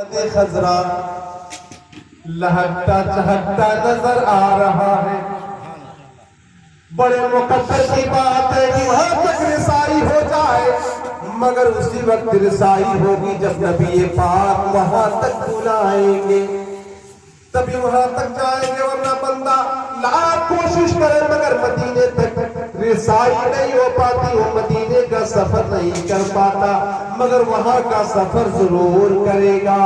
خضرا لہکتا چہکتا نظر آ رہا ہے. بڑے مقدس کی بات ہے کہ وہاں تک رسائی ہو جائے، مگر اسی وقت رسائی ہوگی جب نبی پاک وہاں تک بلائیں گے، تبھی وہاں تک جائیں گے. ورنہ بندہ لاکھ کوشش کرے مگر مدینے تک رسائی نہیں ہو پاتی، وہ مدینے کا سفر نہیں کر پاتا، مگر وہاں کا سفر ضرور کرے گا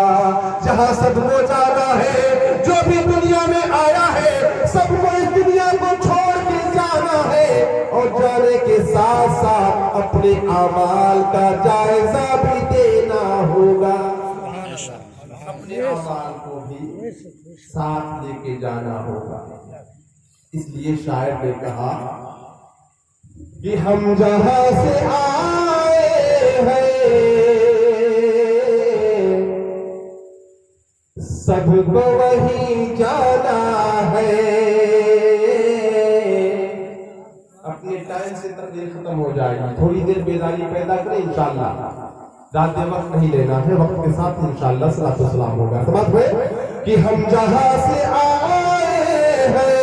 جہاں سب کو جانا ہے. جو بھی دنیا میں آیا ہے سب کو اس دنیا کو چھوڑ کے جانا ہے، اور جانے کے ساتھ ساتھ اپنے اعمال کا جائزہ بھی دینا ہوگا، اپنے اعمال کو بھی ساتھ لے کے جانا ہوگا. اس لیے شاعر نے کہا کہ ہم جہاں سے آئے ہیں سب کو وہیں جانا ہے. اپنے ٹائم سے تقریر ختم ہو جائے گی، تھوڑی دیر بیداری پیدا کریں انشاءاللہ. زیادہ وقت نہیں لینا ہے، وقت کے ساتھ انشاءاللہ صلاۃ و سلام ہوگا. سمجھ ہوئے کہ ہم جہاں سے آئے ہیں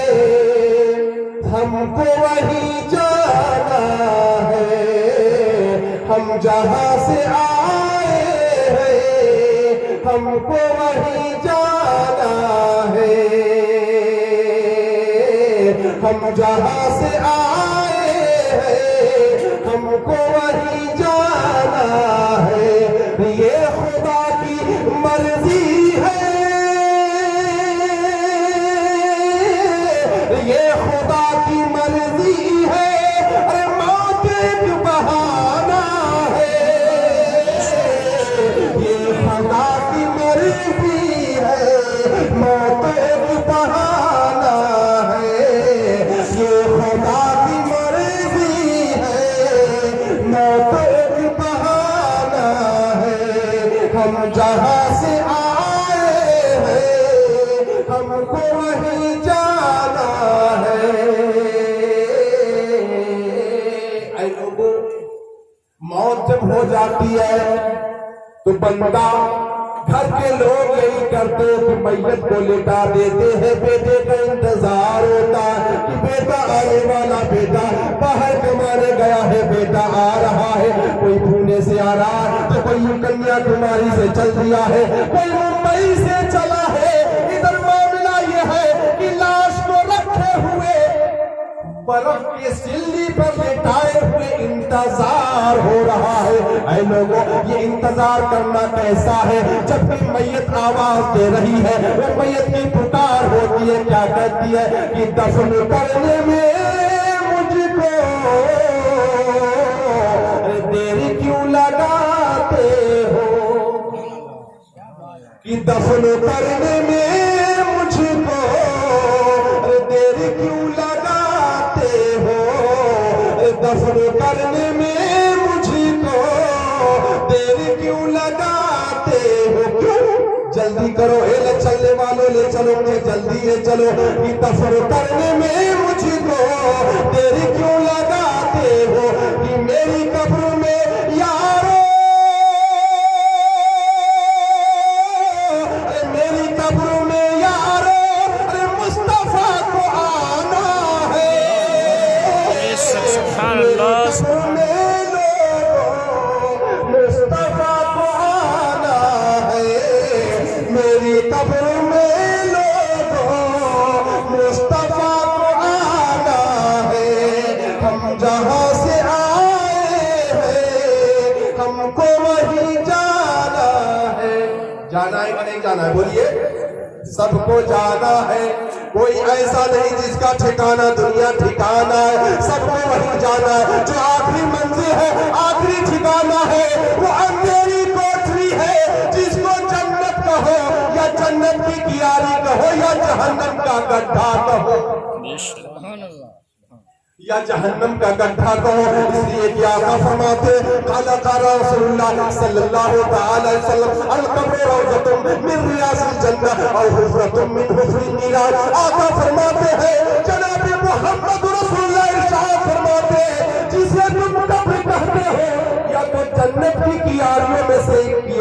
ہم کو وہیں جانا ہے. ہم جہاں سے آئے ہیں ہم کو وہیں جانا ہے. ہم جہاں سے آئے ہیں ہم کو وہیں جانا ہے. یہ خدا کی مرضی ہے، یہ خدا کی مرضی ہے. ارے موت ایک بہانہ ہے، یہ خدا کی مرضی ہے، موت ایک بہانہ ہے. یہ خدا کی مرضی ہے، موت ایک بہانہ ہے. ہم جہاں سے آئے ہیں ہم کو وہیں جانا ہے. اے لوگوں، موت جب ہو جاتی ہے تو بندہ گھر کے لوگ یہی کرتے ہیں کہ میت کو لٹا دیتے ہیں، بیٹے کا انتظار ہوتا ہے کہ بیٹا آنے والا، بیٹا باہر کمانے گیا ہے، بیٹا آ رہا ہے. کوئی پونے سے آ رہا ہے تو کوئی کنیا کماری سے چل دیا ہے، کوئی ممبئی سے چلا ہے. ادھر معاملہ یہ ہے کہ لاش کو رکھے ہوئے برف کے سلی پر لٹائے ہوئے انتظار ہو رہا ہے. اے لوگوں، یہ انتظار کرنا کیسا ہے؟ جب بھی میت آواز دے رہی ہے، وہ میت کی پکار ہوتی ہے، کیا کہتی ہے کہ دفن کرنے میں مجھ کو دیر کیوں لگاتے ہو، کہ دفن کرنے میں مجھ کو دیر کیوں لگاتے ہو، دفن کرنے میں مجھ کو دیر کیوں لگاتے ہو. کیوں؟ جلدی کرو، لے چلنے والوں لے چلو، مجھے جلدی لے چلو. کہ دفن کرنے میں مجھ کو دیر کیوں لگاتے ہو، کہ میری قبر میں یارو، میری قبر میں یارو مصطفیٰ کو آنا ہے. سبحان اللہ. قبر میں لوگوں مصطفیٰ کو آنا ہے، میری قبر میں لوگوں مصطفیٰ کو آنا ہے. ہم جہاں سے آئے ہیں ہم کو وہیں جانا ہے. جانا ہے کہ نہیں جانا ہے؟ بولیے. سب کو جانا ہے، کوئی ایسا نہیں جس کا ٹھکانہ دنیا ٹھکانہ ہے. سب کو وہیں جانا ہے. جو آخری منزل ہے، آخری ٹھکانہ ہے، وہ اندھیری کوٹری ہے. جس کو جنت کہو یا جنت کی کیاری کہو یا جہنم کا گڈھا کہو، یا جہنم کا گڈھا کہو. اس لیے کہ آقا فرماتے قال قال رسول اللہ صلی اللہ تعالی علیہ وسلم القبر روضۃ من ریاض الجنہ او حفرۃ من حفر النار. آقا فرماتے ہیں، جناب محمد رسول اللہ ارشاد فرماتے ہیں، جسے تم قبر کہتے ہو یا تو جنت کی کیاریوں میں سے ایک